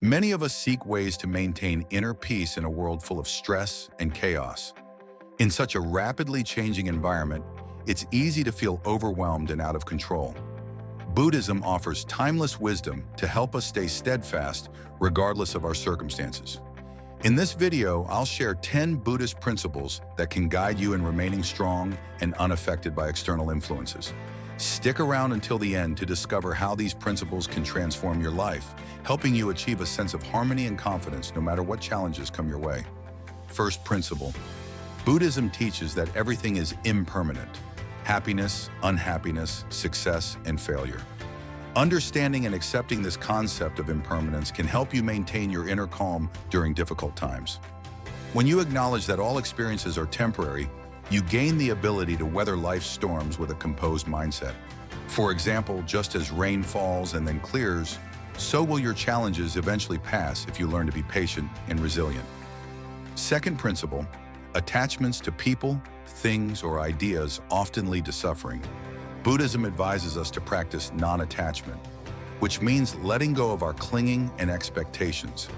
Many of us seek ways to maintain inner peace in a world full of stress and chaos. In such a rapidly changing environment, it's easy to feel overwhelmed and out of control. Buddhism offers timeless wisdom to help us stay steadfast regardless of our circumstances. In this video, I'll share 10 Buddhist principles that can guide you in remaining strong and unaffected by external influences. Stick around until the end to discover how these principles can transform your life, helping you achieve a sense of harmony and confidence no matter what challenges come your way. First principle: Buddhism teaches that everything is impermanent: happiness, unhappiness, success, and failure. Understanding and accepting this concept of impermanence can help you maintain your inner calm during difficult times. When you acknowledge that all experiences are temporary, you gain the ability to weather life's storms with a composed mindset. For example, just as rain falls and then clears, so will your challenges eventually pass if you learn to be patient and resilient. Second principle: attachments to people, things, or ideas often lead to suffering. Buddhism advises us to practice non-attachment, which means letting go of our clinging and expectations.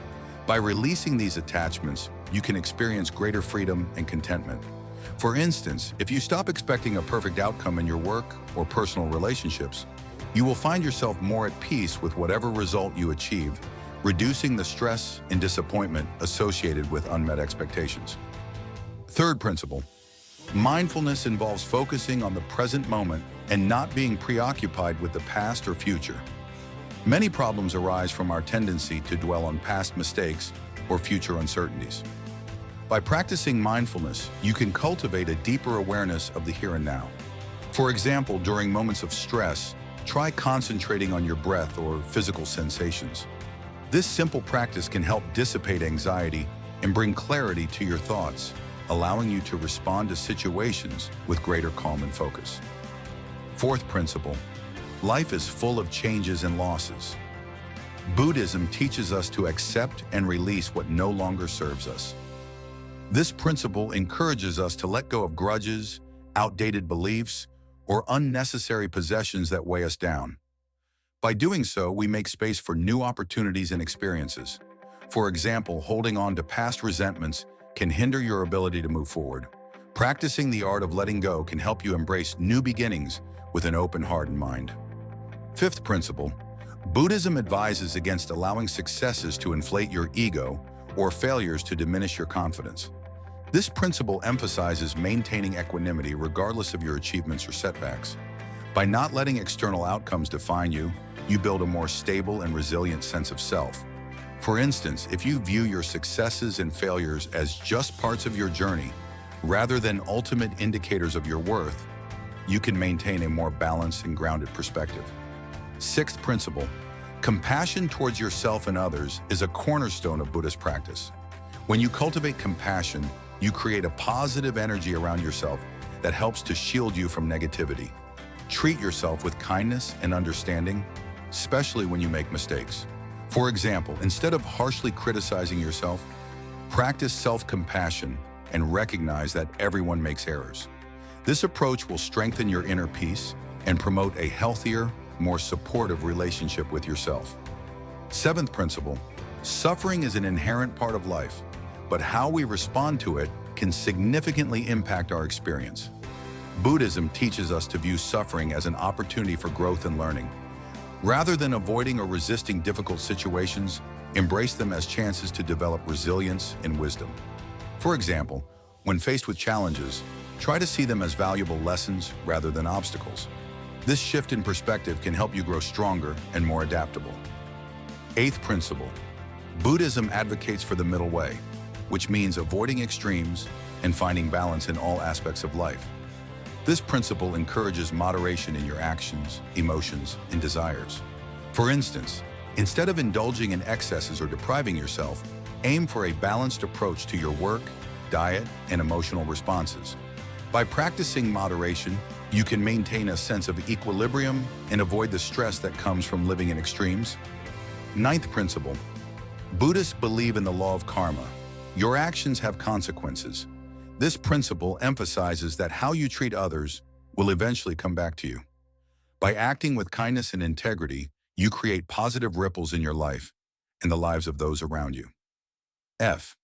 By releasing these attachments, you can experience greater freedom and contentment. For instance, if you stop expecting a perfect outcome in your work or personal relationships, you will find yourself more at peace with whatever result you achieve, reducing the stress and disappointment associated with unmet expectations. Third principle: mindfulness involves focusing on the present moment and not being preoccupied with the past or future. Many problems arise from our tendency to dwell on past mistakes or future uncertainties. By practicing mindfulness, you can cultivate a deeper awareness of the here and now. For example, during moments of stress, try concentrating on your breath or physical sensations. This simple practice can help dissipate anxiety and bring clarity to your thoughts, allowing you to respond to situations with greater calm and focus. Fourth principle: life is full of changes and losses. Buddhism teaches us to accept and release what no longer serves us. This principle encourages us to let go of grudges, outdated beliefs, or unnecessary possessions that weigh us down. By doing so, we make space for new opportunities and experiences. For example, holding on to past resentments can hinder your ability to move forward. Practicing the art of letting go can help you embrace new beginnings with an open heart and mind. Fifth principle: Buddhism advises against allowing successes to inflate your ego or failures to diminish your confidence. This principle emphasizes maintaining equanimity regardless of your achievements or setbacks. By not letting external outcomes define you, you build a more stable and resilient sense of self. For instance, if you view your successes and failures as just parts of your journey, rather than ultimate indicators of your worth, you can maintain a more balanced and grounded perspective. Sixth principle: compassion towards yourself and others is a cornerstone of Buddhist practice. When you cultivate compassion, you create a positive energy around yourself that helps to shield you from negativity. Treat yourself with kindness and understanding, especially when you make mistakes. For example, instead of harshly criticizing yourself, practice self-compassion and recognize that everyone makes errors. This approach will strengthen your inner peace and promote a healthier, more supportive relationship with yourself. Seventh principle: suffering is an inherent part of life, but how we respond to it can significantly impact our experience. Buddhism teaches us to view suffering as an opportunity for growth and learning. Rather than avoiding or resisting difficult situations, embrace them as chances to develop resilience and wisdom. For example, when faced with challenges, try to see them as valuable lessons rather than obstacles. This shift in perspective can help you grow stronger and more adaptable. Eighth principle: Buddhism advocates for the middle way, which means avoiding extremes and finding balance in all aspects of life. This principle encourages moderation in your actions, emotions, and desires. For instance, instead of indulging in excesses or depriving yourself, aim for a balanced approach to your work, diet, and emotional responses. By practicing moderation, you can maintain a sense of equilibrium and avoid the stress that comes from living in extremes. Ninth principle: Buddhists believe in the law of karma. Your actions have consequences. This principle emphasizes that how you treat others will eventually come back to you. By acting with kindness and integrity, you create positive ripples in your life, and the lives of those around you. F.